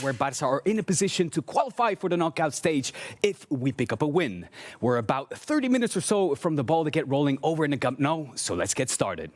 where Barça are in a position to qualify for the knockout stage if we pick up a win. We're about 30 minutes or so from the ball to get rolling over in the Camp Nou, so let's get started.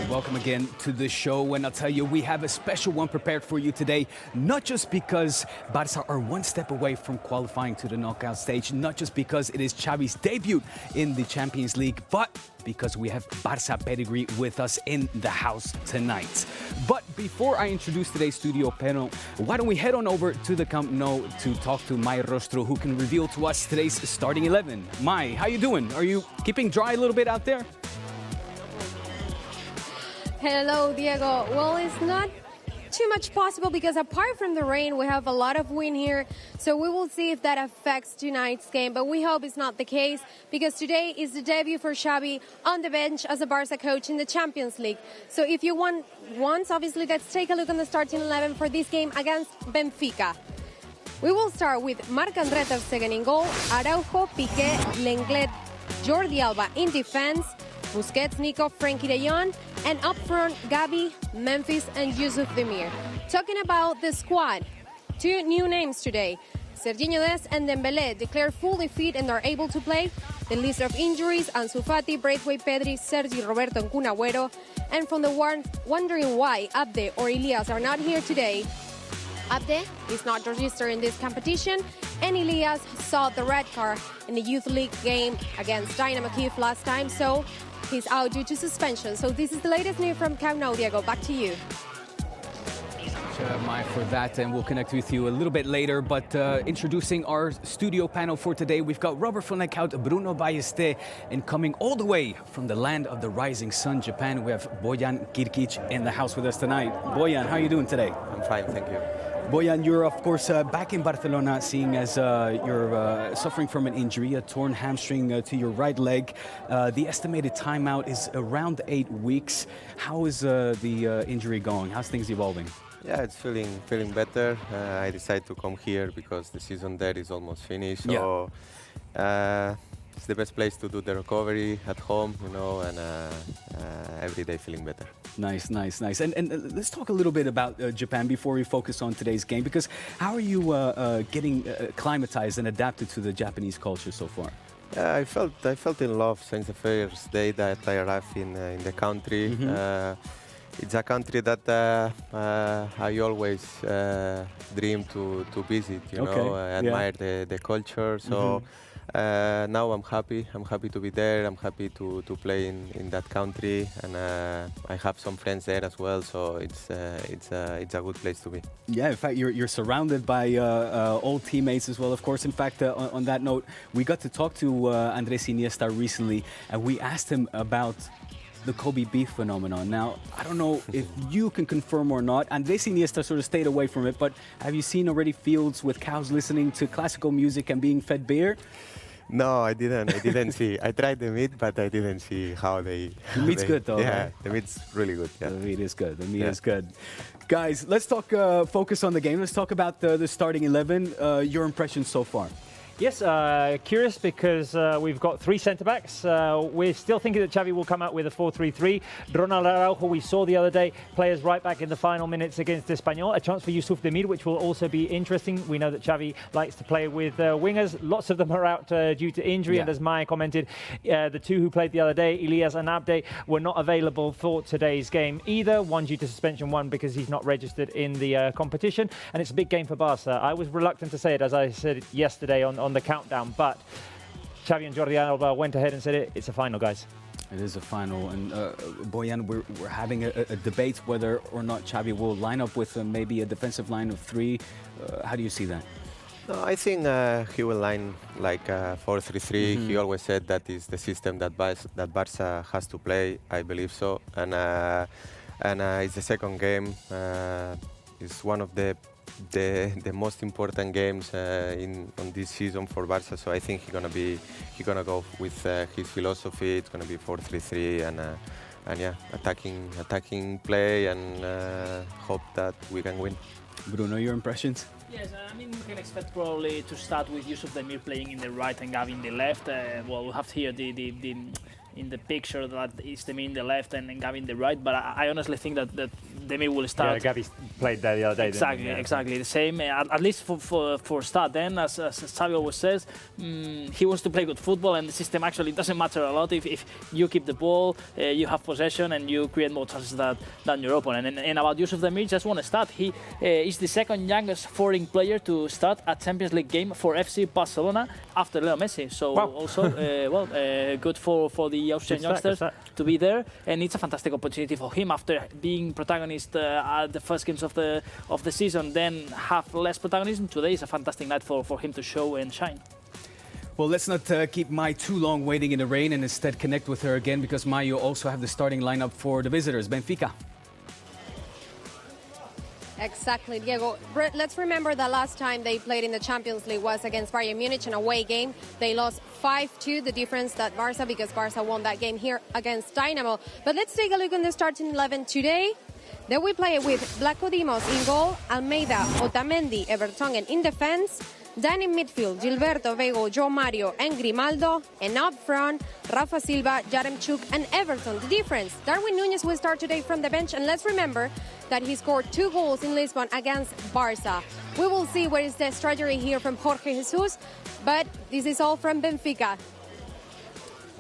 Welcome again to the show, and I'll tell you, we have a special one prepared for you today, not just because Barça are one step away from qualifying to the knockout stage, not just because it is Xavi's debut in the Champions League, but because we have Barça pedigree with us in the house tonight. But before I introduce today's studio panel, why don't we head on over to the Camp Nou to talk to Mai Rostro, who can reveal to us today's starting 11. Mai, how you doing? Are you keeping dry a little bit out there? Hello, Diego. Well, it's not too much possible because apart from the rain, we have a lot of wind here. So we will see if that affects tonight's game. But we hope it's not the case because today is the debut for Xavi on the bench as a Barça coach in the Champions League. So if you want once, obviously, let's take a look on the starting 11 for this game against Benfica. We will start with Marc-André ter Stegen in goal, Araujo, Piqué, Lenglet, Jordi Alba in defense, Busquets, Nico, Frenkie de Jong, and up front, Gavi, Memphis, and Yusuf Demir. Talking about the squad, two new names today. Serginho Dest and Dembélé declare fully fit and are able to play. The list of injuries, Ansu Fati, Braithwaite, Pedri, Sergi, Roberto, and Kun Agüero. And from the one wondering why Abde or Elias are not here today, Abde is not registered in this competition, and Elias saw the red card in the Youth League game against Dynamo Kyiv last time, so he's out due to suspension. So this is the latest news from Camp Nou. Diego, back to you. Mai, for that, and we'll connect with you a little bit later. But introducing our studio panel for today, we've got Robert van Eckhout, Bruno Ballester, and coming all the way from the land of the rising sun, Japan, we have Bojan Kirkic in the house with us tonight. Bojan, how are you doing today? I'm fine, thank you. Bojan, you're of course back in Barcelona, seeing as you're suffering from an injury, a torn hamstring to your right leg. The estimated timeout is around 8 weeks. How is the injury going? How's things evolving? Yeah, it's feeling better. I decided to come here because the season there is almost finished. So it's the best place to do the recovery at home, you know, and every day feeling better. Nice. And let's talk a little bit about Japan before we focus on today's game, because how are you getting acclimatized and adapted to the Japanese culture so far? I felt in love since the first day that I arrived in the country. Mm-hmm. It's a country that I always dream to visit, you know, admire the culture. So now I'm happy to be there. I'm happy to play in that country, and I have some friends there as well. So it's a good place to be. Yeah, in fact, you're surrounded by old teammates as well, of course. In fact, on that note, we got to talk to Andrés Iniesta recently, and we asked him about the Kobe beef phenomenon. Now, I don't know if you can confirm or not. Andrés Iniesta sort of stayed away from it, but have you seen already fields with cows listening to classical music and being fed beer? No, I didn't see. I tried the meat, but I didn't see how they... The meat's good, though. Yeah, right? the meat's really good. Yeah. The meat is good. The meat is good. Guys, let's talk, focus on the game. Let's talk about the starting 11. Your impressions so far? Yes, curious because we've got three centre-backs. We're still thinking that Xavi will come out with a 4-3-3. Ronald Araujo, we saw the other day, players right back in the final minutes against Espanyol. A chance for Yusuf Demir, which will also be interesting. We know that Xavi likes to play with wingers. Lots of them are out due to injury, and as Maya commented, the two who played the other day, Elias and Abde, were not available for today's game either. One due to suspension, one because he's not registered in the competition. And it's a big game for Barca. I was reluctant to say it, as I said yesterday on the countdown, but Xavi and Jordi Alba went ahead and said it's a final, guys. It is a final, and Bojan, we're having a debate whether or not Xavi will line up with maybe a defensive line of three. How do you see that? No, I think he will line like 4-3-3. He always said that is the system that Barca has to play. I believe so, and it's the second game. It's one of the most important games on this season for Barca. So I think he's gonna go with his philosophy. It's gonna be 4-3-3 and yeah, attacking play and hope that we can win. Bruno, your impressions? Yes, I mean, we can expect probably to start with Yusuf Demir playing in the right and Gavi in the left. Well, we'll have here in the picture that is Demir in the left and Gavi in the right, but I honestly think that Demir will start. Yeah, Gavi played there the other day. Exactly, exactly the same. At least for start. Then, as Xavi always says, he wants to play good football, and the system actually doesn't matter a lot if you keep the ball, you have possession, and you create more chances than your opponent. And about Yusuf Demir, just want to start. He is the second youngest foreign player to start a Champions League game for FC Barcelona after Leo Messi. So wow. Also, good for the Austrian youngsters to be there, and it's a fantastic opportunity for him after being protagonist at the first games of the season, then have less protagonism. Today is a fantastic night for him to show and shine. Well, let's not keep Mai too long waiting in the rain and instead connect with her again, because Mai, you also have the starting lineup for the visitors, Benfica. Exactly, Diego. Let's remember the last time they played in the Champions League was against Bayern Munich, an away game. They lost 5-2, the difference that Barca, because Barca won that game here against Dynamo. But let's take a look on the starting 11 today. Then we play with Blanco Dimos in goal, Almeida, Otamendi, Evertongen in defense. Then in midfield, Gilberto, Vego, Joe Mario and Grimaldo. And up front, Rafa Silva, Yaremchuk and Everton. The difference, Darwin Núñez will start today from the bench. And let's remember that he scored 2 goals in Lisbon against Barca. We will see what is the strategy here from Jorge Jesus. But this is all from Benfica.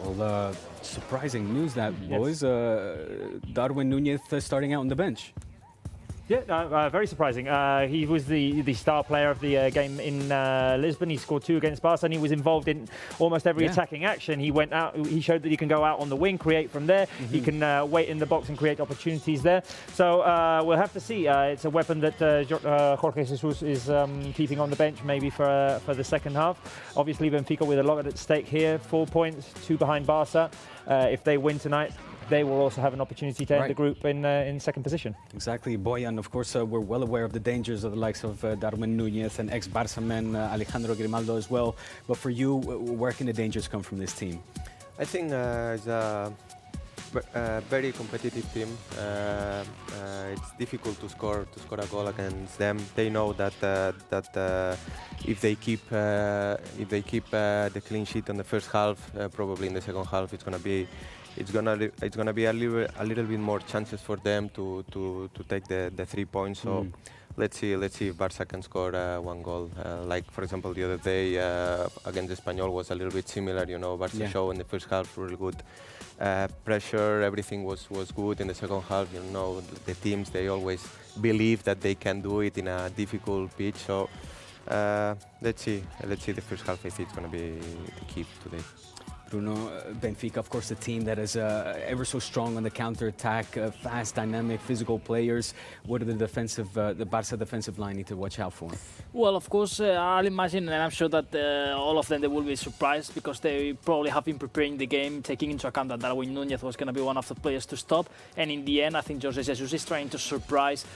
Well, surprising news that, boys. Darwin Núñez starting out on the bench. Yeah, very surprising. He was the star player of the game in Lisbon. He scored 2 against Barca, and he was involved in almost every attacking action. He went out. He showed that he can go out on the wing, create from there. He can wait in the box and create opportunities there. So we'll have to see. It's a weapon that Jorge Jesus is keeping on the bench, maybe for the second half. Obviously, Benfica with a lot at stake here. 4 points, 2 behind Barca. If they win tonight, they will also have an opportunity to end the group in second position. Exactly, Boyan. Of course, we're well aware of the dangers of the likes of Darwin Núñez and ex-Barca man Alejandro Grimaldo as well. But for you, where can the dangers come from this team? I think it's a very competitive team. It's difficult to score a goal against them. They know that if they keep the clean sheet on the first half, probably in the second half it's gonna be a little bit more chances for them to take the 3 points. So let's see if Barca can score 1 goal. Like for example the other day against Espanyol was a little bit similar. You know, Barca show in the first half really good pressure. Everything was good in the second half. You know, the teams, they always believe that they can do it in a difficult pitch. So let's see the first half. I think it's gonna be the key today. Bruno, Benfica, of course, a team that is ever so strong on the counter-attack, fast, dynamic, physical players. What are the Barca defensive line need to watch out for? Well, of course, I'll imagine, and I'm sure that all of them, they will be surprised because they probably have been preparing the game, taking into account that Darwin Núñez was going to be one of the players to stop. And in the end, I think Jorge Jesus is trying to surprise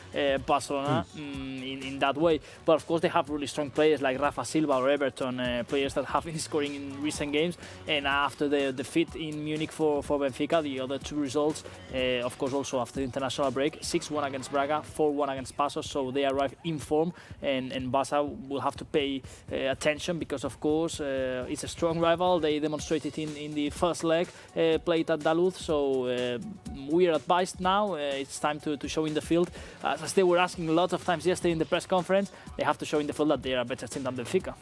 Barcelona in that way. But of course, they have really strong players like Rafa Silva or Everton, players that have been scoring in recent games. And after the defeat in Munich for Benfica, the other 2 results, of course, also after the international break, 6-1 against Braga, 4-1 against Pasos, so they arrive in form, and Barca will have to pay attention because, of course, it's a strong rival. They demonstrated in the first leg, played at Daluz, so we are advised now. It's time to show in the field. As they were asking a lot of times yesterday in the press conference, they have to show in the field that they are a better team than Benfica.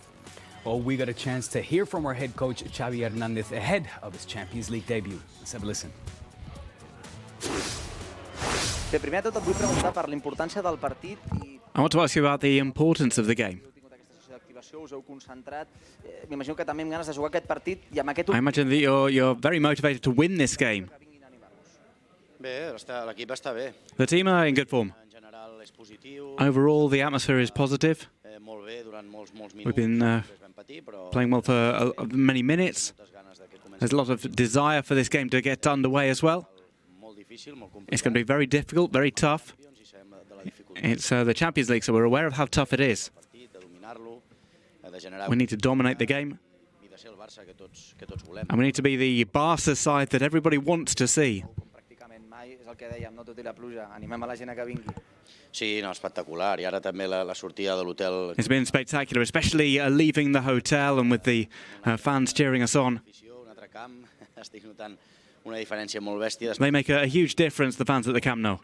Well, we got a chance to hear from our head coach, Xavi Hernandez, ahead of his Champions League debut. Let's have a listen. Primer de tot et vull preguntar per l'importància del partit. I want to ask you about the importance of the game. I imagine that you're very motivated to win this game. The team are in good form. Overall, the atmosphere is positive. We've been playing well for many minutes. There's a lot of desire for this game to get underway as well. It's going to be very difficult, very tough. It's the Champions League, so we're aware of how tough it is. We need to dominate the game. And we need to be the Barca side that everybody wants to see. It's been spectacular, especially leaving the hotel and with the fans cheering us on. They make a huge difference, the fans at the Camp Nou.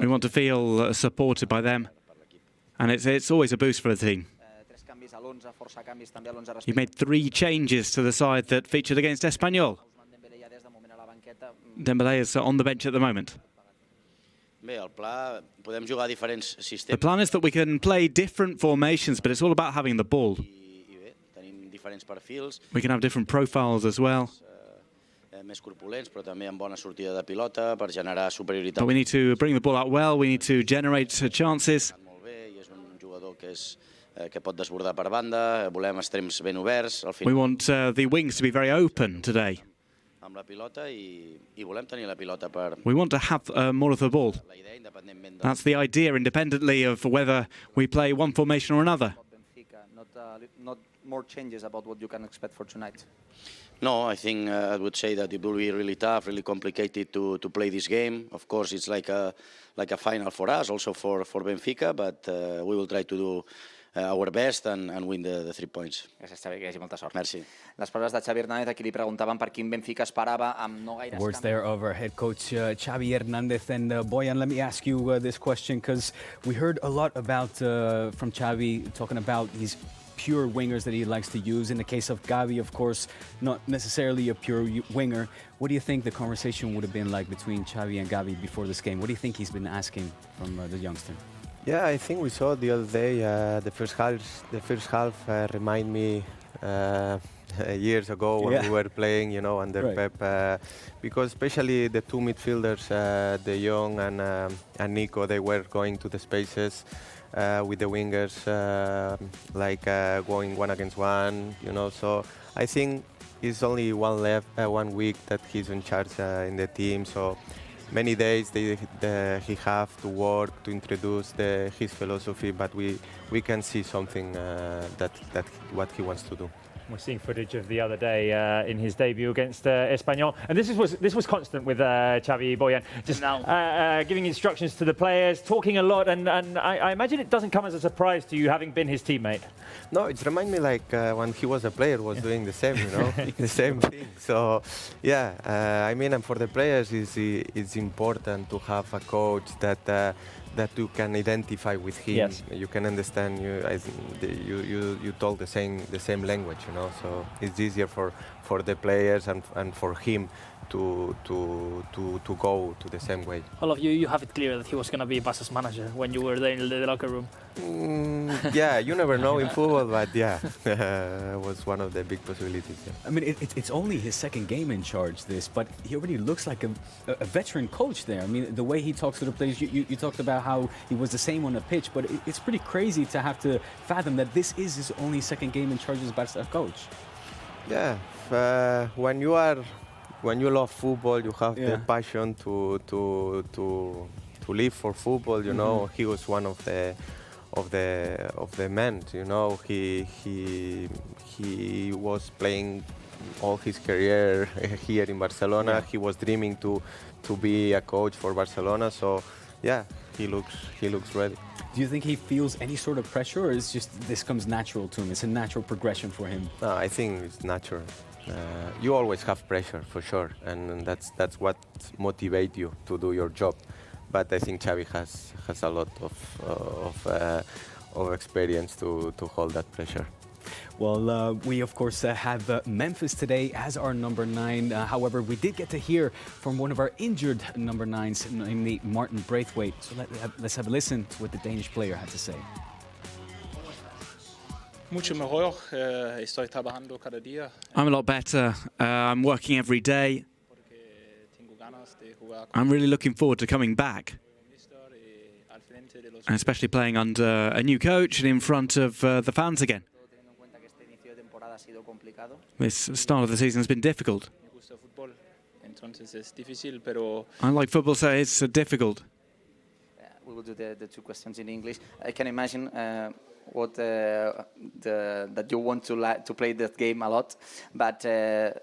We want to feel supported by them, and it's always a boost for the team. You made 3 changes to the side that featured against Espanyol. Dembélé is on the bench at the moment. The plan is that we can play different formations, but it's all about having the ball. We can have different profiles as well. But we need to bring the ball out well, we need to generate chances. We want the wings to be very open today. We want to have more of the ball. That's the idea, independently of whether we play one formation or another. Not more changes about what you can expect for tonight. No, I think I would say that it will be really tough, really complicated to play this game. Of course, it's like a final for us, also for Benfica, but we will try to do our best and win the 3 points. Gràcies, Xavi, que hi hagi molta sort. Merci. Les paraules de Xavi Hernández, a qui li preguntaven per quin Benfica esperava amb no gaires Words there of our head coach Xavi Hernández. And Boyan, let me ask you this question, because we heard a lot about from Xavi talking about these pure wingers that he likes to use. In the case of Gavi, of course, not necessarily a pure winger. What do you think the conversation would have been like between Xavi and Gavi before this game? What do you think he's been asking from the youngster? Yeah, I think we saw the other day the first half remind me years ago when we were playing, you know, under Pep, because especially the 2 midfielders, De Jong and Nico, they were going to the spaces with the wingers, going 1 against 1, you know. So I think it's only 1 week that he's in charge in the team. So many days he have to work to introduce his philosophy, but we can see something that what he wants to do. We're seeing footage of the other day in his debut against Espanyol, and this was constant with Xavi, Boyan, just giving instructions to the players, talking a lot, and I imagine it doesn't come as a surprise to you, having been his teammate. No, it reminds me like when he was a player, was doing the same, you know, the same thing. So, yeah, I mean, and for the players, it's important to have a coach that you can identify with him. Yes. You can understand. You talk the same language, you know. So it's easier for the players and for him to go to the same way. All of you have it clear that he was going to be Barca's manager when you were there in the locker room. Yeah, you never know in football, but yeah, was one of the big possibilities. Yeah. I mean, it's only his 2nd game in charge, but he already looks like a veteran coach there. I mean, the way he talks to the players, you talked about how he was the same on the pitch, but it's pretty crazy to have to fathom that this is his only 2nd game in charge as Barca coach. Yeah, when you love football, you have the passion to live for football. You know, he was one of the men. You know, he was playing all his career here in Barcelona. Yeah. He was dreaming to be a coach for Barcelona. So, yeah, he looks ready. Do you think he feels any sort of pressure, or is just this comes natural to him? It's a natural progression for him. No, I think it's natural. You always have pressure, for sure, and that's what motivates you to do your job. But I think Xavi has a lot of experience to hold that pressure. Well, we of course have Memphis today as our number 9. However, we did get to hear from one of our injured number 9s, namely Martin Braithwaite. So let's have a listen to what the Danish player had to say. I'm a lot better. I'm working every day. I'm really looking forward to coming back. And especially playing under a new coach and in front of the fans again. This start of the season has been difficult. I like football, so it's difficult. We will do the two questions in English. I can imagine that you want to play that game a lot, but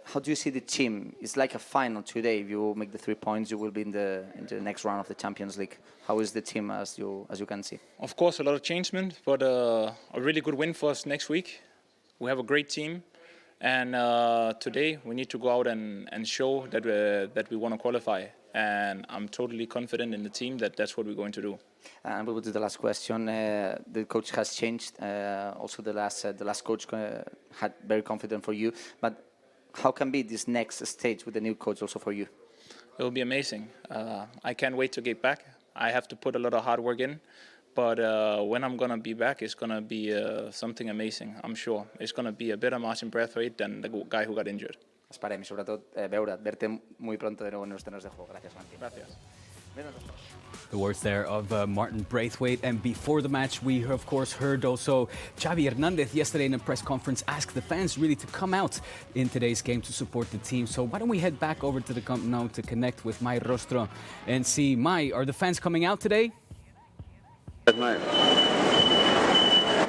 how do you see the team? It's like a final today. If you make the 3 points, you will be in the next round of the Champions League. How is the team as you can see? Of course, a lot of changement, but a really good win for us next week. We have a great team, and today we need to go out and show that we want to qualify. And I'm totally confident in the team that that's what we're going to do. And we will do the last question. The coach has changed. Also, the last coach had very confident for you. But how can be this next stage with the new coach also for you? It will be amazing. I can't wait to get back. I have to put a lot of hard work in. But when I'm going to be back, it's going to be something amazing, I'm sure. It's going to be a better Martin Braithwaite than the guy who got injured. Esperem i sobretot verte muy pronto de nuevo en los terrenos de juego. Gracias, Martín. Gracias. The words there of Martin Braithwaite. And before the match, we of course heard also Xavi Hernandez yesterday in a press conference ask the fans really to come out in today's game to support the team. So why don't we head back over to the Camp Nou to connect with Mai Rostro and see, Mai, are the fans coming out today?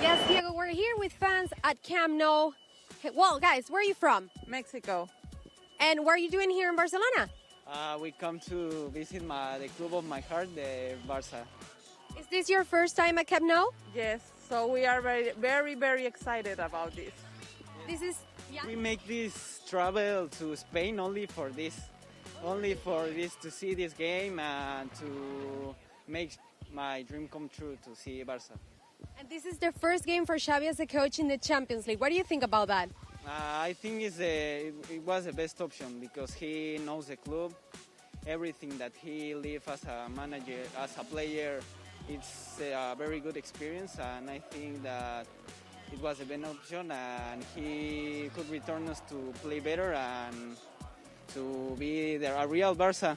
Yes, Diego, we're here with fans at Camp Nou. Well, guys, where are you from? Mexico. And what are you doing here in Barcelona? We come to visit the club of my heart, the Barça. Is this your first time at Camp Nou? Yes, so we are very, very excited about this. This is... Yeah. We make this travel to Spain only for this to see this game and to make my dream come true to see Barça. And this is the first game for Xavi as a coach in the Champions League. What do you think about that? I think it was the best option because he knows the club. Everything that he lived as a manager, as a player, it's a very good experience. And I think that it was a best option and he could return us to play better and to be a real Barça,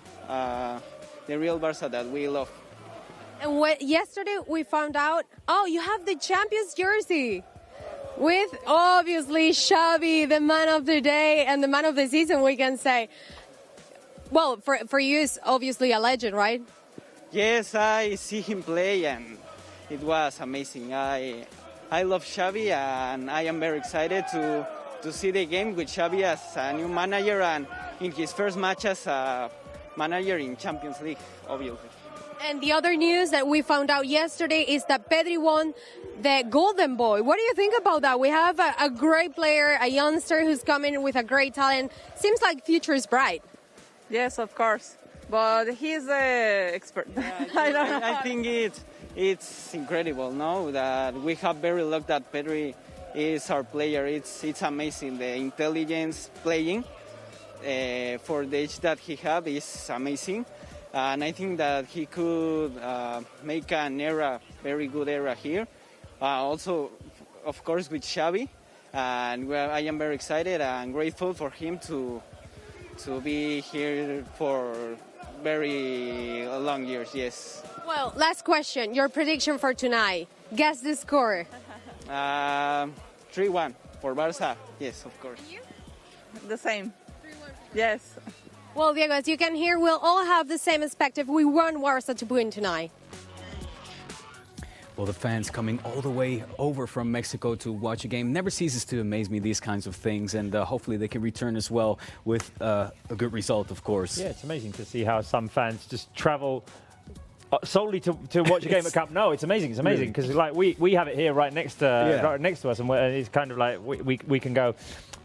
the real Barça that we love. And yesterday we found out, you have the Champions jersey with obviously Xavi, the man of the day and the man of the season, we can say. Well, for you, it's obviously a legend, right? Yes, I see him play and it was amazing. I love Xavi and I am very excited to see the game with Xavi as a new manager and in his first match as a manager in Champions League, obviously. And the other news that we found out yesterday is that Pedri won the Golden Boy. What do you think about that? We have a great player, a youngster who's coming with a great talent. Seems like future is bright. Yes, of course. But he's the expert. Yeah, I think it's incredible, no? That we have very luck that Pedri is our player. It's amazing. The intelligence playing for the age that he have is amazing. And I think that he could make an era, very good era here. Also, of course, with Xavi. And I am very excited and grateful for him to be here for very long years, yes. Well, last question. Your prediction for tonight. Guess the score. 3-1 for Barça. Yes, of course. And you? The same. 3-1. Yes. Well, Diego, as you can hear, we'll all have the same perspective. We want Barça to win tonight. Well, the fans coming all the way over from Mexico to watch a game never ceases to amaze me, these kinds of things. And hopefully they can return as well with a good result, of course. Yeah, it's amazing to see how some fans just travel solely to watch a game at Camp Nou. It's amazing. It's amazing because like we have it here right next to us, and it's kind of like we can go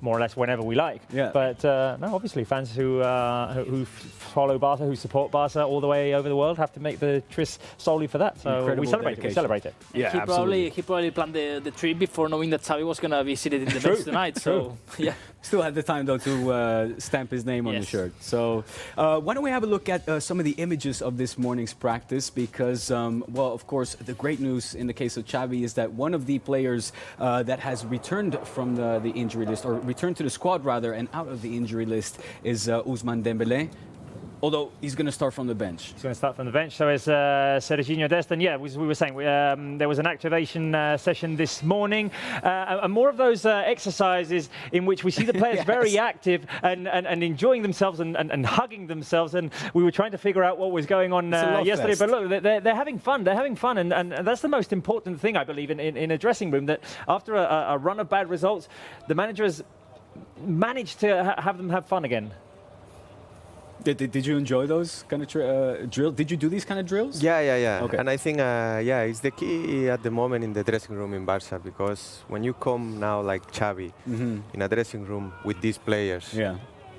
more or less whenever we like. Yeah. But no, obviously fans who follow Barça, who support Barça all the way over the world, have to make the tris solely for that. So Incredible we celebrate dedication. it. We celebrate it. Yeah, He probably planned the trip before knowing that Xavi was going to be seated in the bench tonight. So yeah. Still had the time, though, to stamp his name on the shirt. So why don't we have a look at some of the images of this morning's practice? Because, well, of course, the great news in the case of Xavi is that one of the players that has returned from the injury list, or returned to the squad, rather, and out of the injury list is Ousmane Dembélé. Although he's going to start from the bench. He's going to start from the bench. So is Serginho Dest. And yeah, as we were saying, there was an activation session this morning. And more of those exercises in which we see the players very active and enjoying themselves and hugging themselves. And we were trying to figure out what was going on yesterday. But look, they're having fun. They're having fun. And that's the most important thing, I believe, in a dressing room, that after a run of bad results, the manager has managed to have them have fun again. Did you enjoy those kind of drills? Did you do these kind of drills? Yeah. Okay. And I think, it's the key at the moment in the dressing room in Barca, because when you come now like Xavi in a dressing room with these players,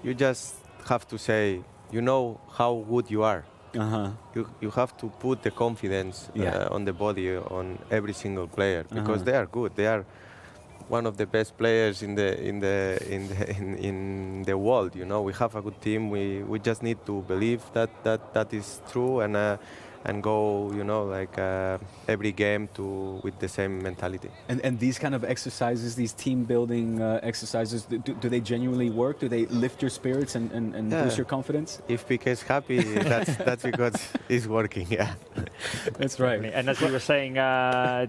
you just have to say, you know how good you are. You have to put the confidence on the body on every single player, because they are good. They are one of the best players in the world. You know, we have a good team. We just need to believe that is true and go, you know, like every game with the same mentality. And these kind of exercises, these team building exercises, do they genuinely work? Do they lift your spirits and boost your confidence? If Piqué is happy, that's because it's working. Yeah, that's right. And as we were saying,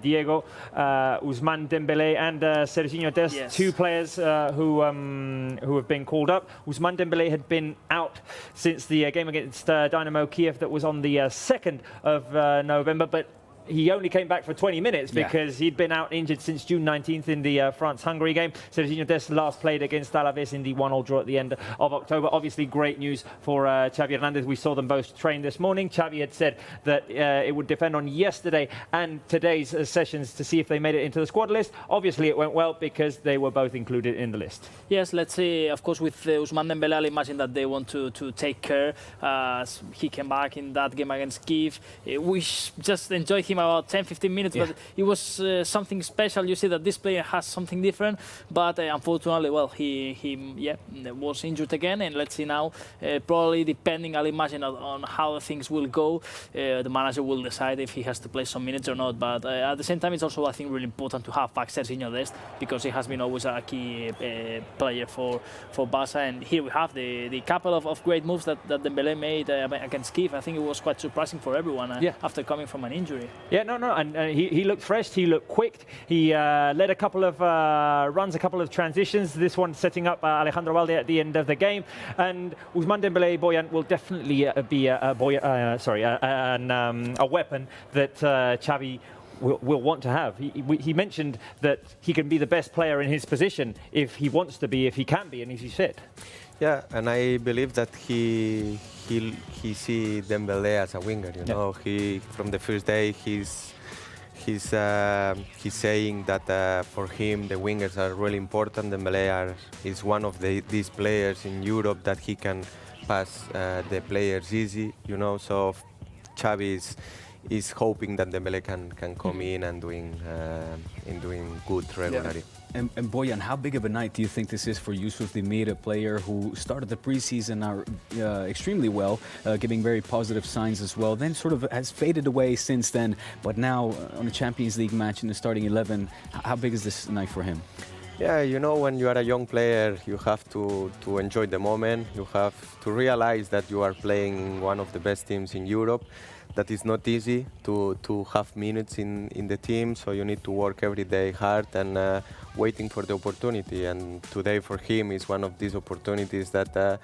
Diego, Ousmane Dembélé and Serginho Dest, two players who have been called up. Ousmane Dembélé had been out since the game against Dynamo Kiev that was on the 2nd of November, but he only came back for 20 minutes because he'd been out injured since June 19th in the France-Hungary game. Serginho Dest last played against Alaves in the 1-1 draw at the end of October. Obviously, great news for Xavi Hernandez. We saw them both train this morning. Xavi had said that it would depend on yesterday and today's sessions to see if they made it into the squad list. Obviously, it went well because they were both included in the list. Yes, let's see. Of course, with Ousmane Dembélé, I imagine that they want to take care. He came back in that game against Kiev. We just enjoyed him about 10-15 minutes, but it was something special. You see that this player has something different, but unfortunately, well, he was injured again, and let's see now. Probably depending, I'll imagine, on how things will go, the manager will decide if he has to play some minutes or not. But at the same time, it's also, I think, really important to have back Serginho Dest, because he has been always a key player for Barca. And here we have the couple of great moves that Dembélé made against Kiev. I think it was quite surprising for everyone after coming from an injury. And he looked fresh, he looked quick, he led a couple of runs, a couple of transitions, this one setting up Alejandro Balde at the end of the game. And Ousmane Dembélé, Boyan, will definitely be a weapon that Xavi will want to have. He mentioned that he can be the best player in his position if he wants to be, if he can be, and if he's fit. Yeah, and I believe that he see Dembélé as a winger. You know, he from the first day he's saying that for him the wingers are really important. Dembélé is one of these players in Europe that he can pass the players easy. You know, so Xavi is hoping that Dembélé can come in and doing good regularly. Yeah. And Boyan, how big of a night do you think this is for Youssouf Demir, a player who started the preseason extremely well, giving very positive signs as well, then sort of has faded away since then, but now on a Champions League match in the starting 11, how big is this night for him? Yeah, you know, when you are a young player, you have to enjoy the moment. You have to realize that you are playing in one of the best teams in Europe. That is not easy to have minutes in the team, so you need to work every day hard and waiting for the opportunity. And today for him is one of these opportunities that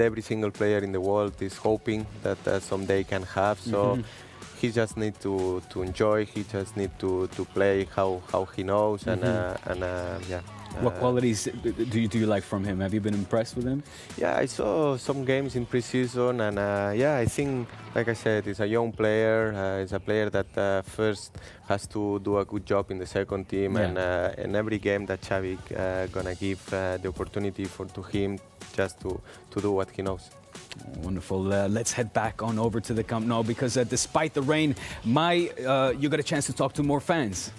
every single player in the world is hoping that someday can have. So he just needs to enjoy. He just needs to play how he knows What qualities do you like from him? Have you been impressed with him? Yeah, I saw some games in pre-season, and I think, like I said, he's a young player. He's a player that first has to do a good job in the second team, and every game that Xavi gonna give the opportunity to him just to do what he knows. Wonderful. Let's head back on over to the Camp Nou, because despite the rain, you got a chance to talk to more fans.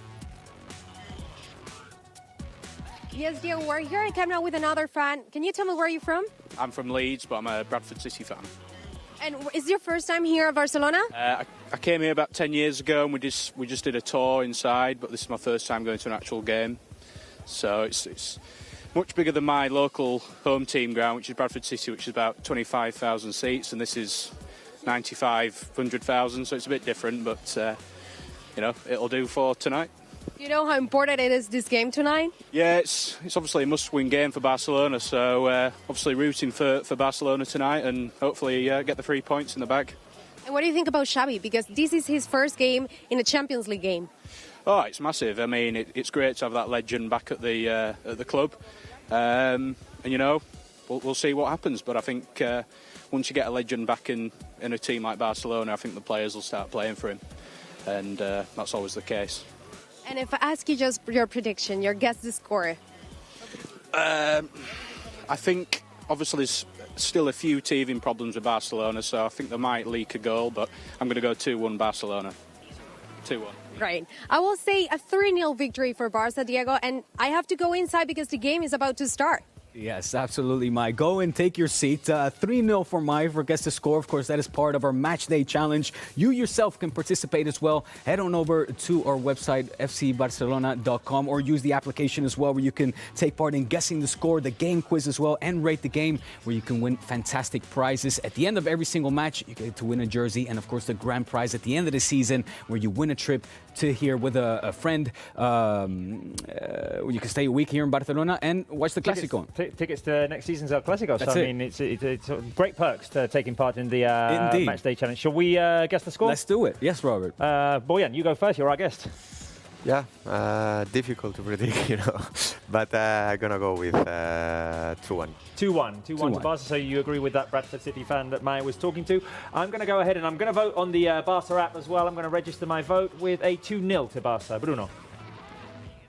Yes, Diego, we're here at Camp Nou with another fan. Can you tell me where you're from? I'm from Leeds, but I'm a Bradford City fan. And is it your first time here at Barcelona? I came here about 10 years ago, and we just did a tour inside, but this is my first time going to an actual game. So it's much bigger than my local home team ground, which is Bradford City, which is about 25,000 seats, and this is 100,000, so it's a bit different, but you know, it'll do for tonight. You know how important it is, this game tonight? Yeah, it's obviously a must-win game for Barcelona, so obviously rooting for Barcelona tonight and hopefully get the 3 points in the bag. And what do you think about Xavi? Because this is his first game in a Champions League game. Oh, it's massive. I mean, it's great to have that legend back at the club, and you know, we'll see what happens. But I think once you get a legend back in a team like Barcelona, I think the players will start playing for him, and that's always the case. And if I ask you just your prediction, your guess the score? I think obviously there's still a few teething problems with Barcelona, so I think they might leak a goal, but I'm going to go 2-1 Barcelona. 2-1. Right. I will say a 3-0 victory for Barca, Diego, and I have to go inside because the game is about to start. Yes, absolutely, Mai. Go and take your seat. 3-0 for Mai for Guess the Score. Of course, that is part of our Matchday challenge. You yourself can participate as well. Head on over to our website, fcbarcelona.com, or use the application as well, where you can take part in guessing the score, the game quiz as well, and rate the game, where you can win fantastic prizes. At the end of every single match, you get to win a jersey, and of course, the grand prize at the end of the season, where you win a trip to here with a friend. You can stay a week here in Barcelona and watch the Clásico. Tickets to next season's El Clásico. That's so, I mean, it's great perks to taking part in the Matchday challenge. Shall we guess the score? Let's do it. Yes, Robert. Bojan, you go first. You're our guest. Yeah, difficult to predict, you know, but I'm gonna go with 2-1. 2-1 to Barca. So you agree with that Bradford City fan that Maya was talking to? I'm going to go ahead and I'm going to vote on the Barca app as well. I'm going to register my vote with a 2-0 to Barca. Bruno.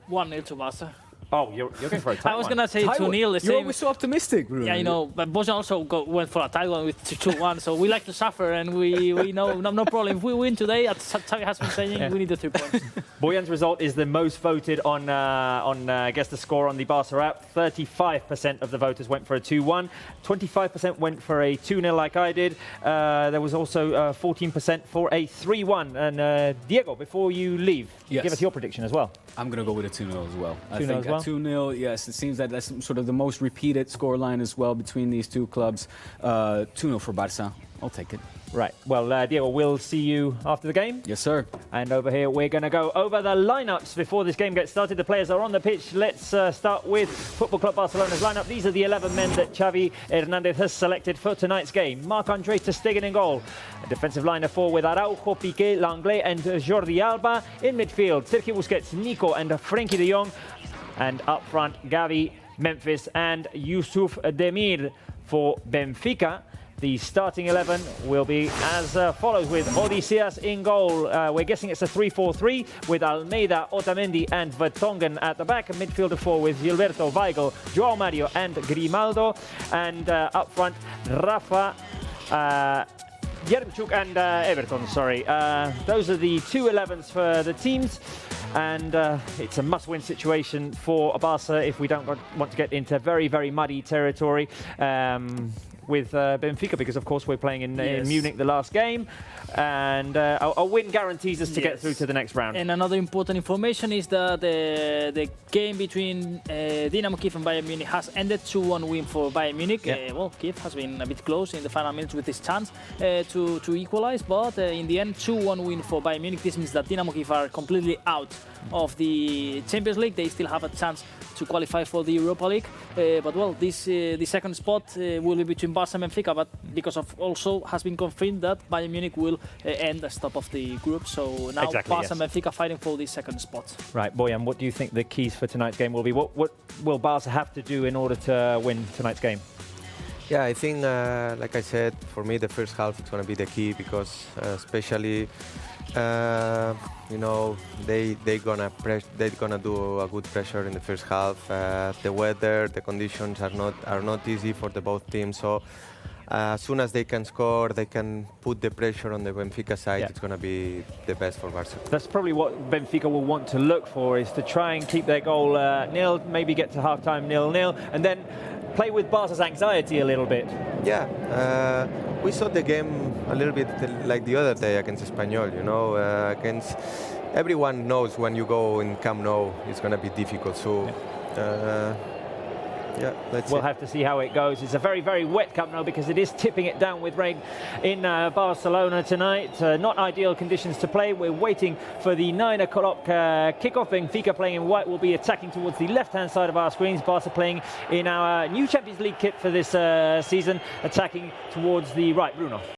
1-0 to Barca. Oh, you're going for a tight I was going to say 2-0. You're always so optimistic, Bruno. Yeah, I know. But Bojan also went for a tight one with 2-1. So we like to suffer, and we know no problem. If we win today, as Xavi has been saying, we need the 3 points. Bojan's result is the most voted on Guess the Score on the Barca app. 35% of the voters went for a 2-1. 25% went for a 2-0 like I did. There was also 14% for a 3-1. And Diego, before you leave, give us your prediction as well. I'm going to go with a 2-0 as well. 2-0 as well? 2-0, yes. It seems that that's sort of the most repeated scoreline as well between these two clubs. 2-0 for Barca. I'll take it. Right. Well, Diego, we'll see you after the game. Yes, sir. And over here, we're going to go over the lineups before this game gets started. The players are on the pitch. Let's start with Football Club Barcelona's lineup. These are the 11 men that Xavi Hernandez has selected for tonight's game. Marc-Andre ter Stegen in goal. A defensive line of 4 with Araujo, Piqué, Langlais and Jordi Alba. In midfield, Sergio Busquets, Nico and Frenkie de Jong. And up front, Gavi, Memphis and Yusuf Demir for Benfica. The starting 11 will be as follows with Odysseas in goal. We're guessing it's a 3-4-3 with Almeida, Otamendi and Vertonghen at the back. A midfielder 4 with Gilberto, Weigl, Joao Mario and Grimaldo. And up front, Rafa, Yaremchuk and Everton, sorry. Those are the 2 11s for the teams. And it's a must-win situation for Barca if we don't want to get into very, very muddy territory. With Benfica, because of course we're playing in Munich the last game, and a win guarantees us to get through to the next round. And another important information is that the game between Dynamo Kiev and Bayern Munich has ended 2-1 win for Bayern Munich. Well, Kiev has been a bit close in the final minutes with his chance to equalize, but in the end 2-1 win for Bayern Munich. This means that Dynamo Kiev are completely out of the Champions League. They still have a chance to qualify for the Europa League, but well, this the second spot will be between Barca and Benfica, but because of also has been confirmed that Bayern Munich will end as top of the group, so now Barca and Benfica fighting for the second spot. Right, Bojan, what do you think the keys for tonight's game will be? What will Barca have to do in order to win tonight's game? Yeah, I think, like I said, for me the first half is going to be the key, because especially you know, they're gonna do a good pressure in the first half. The weather, the conditions are not easy for the both teams. So as soon as they can score, they can put the pressure on the Benfica side. It's gonna be the best for Barca. That's probably what Benfica will want to look for, is to try and keep their goal nil, maybe get to half-time 0-0, and then play with Barca's anxiety a little bit. Yeah. We saw the game a little bit like the other day against Espanyol, you know, against everyone knows when you go in Camp Nou, it's going to be difficult. So Yeah, we'll have to see how it goes. It's a very, very wet Camp Nou because it is tipping it down with rain in Barcelona tonight. Not ideal conditions to play. We're waiting for the 9 o'clock kickoff. Benfica playing in white will be attacking towards the left-hand side of our screens. Barca playing in our new Champions League kit for this season, attacking towards the right. Bruno.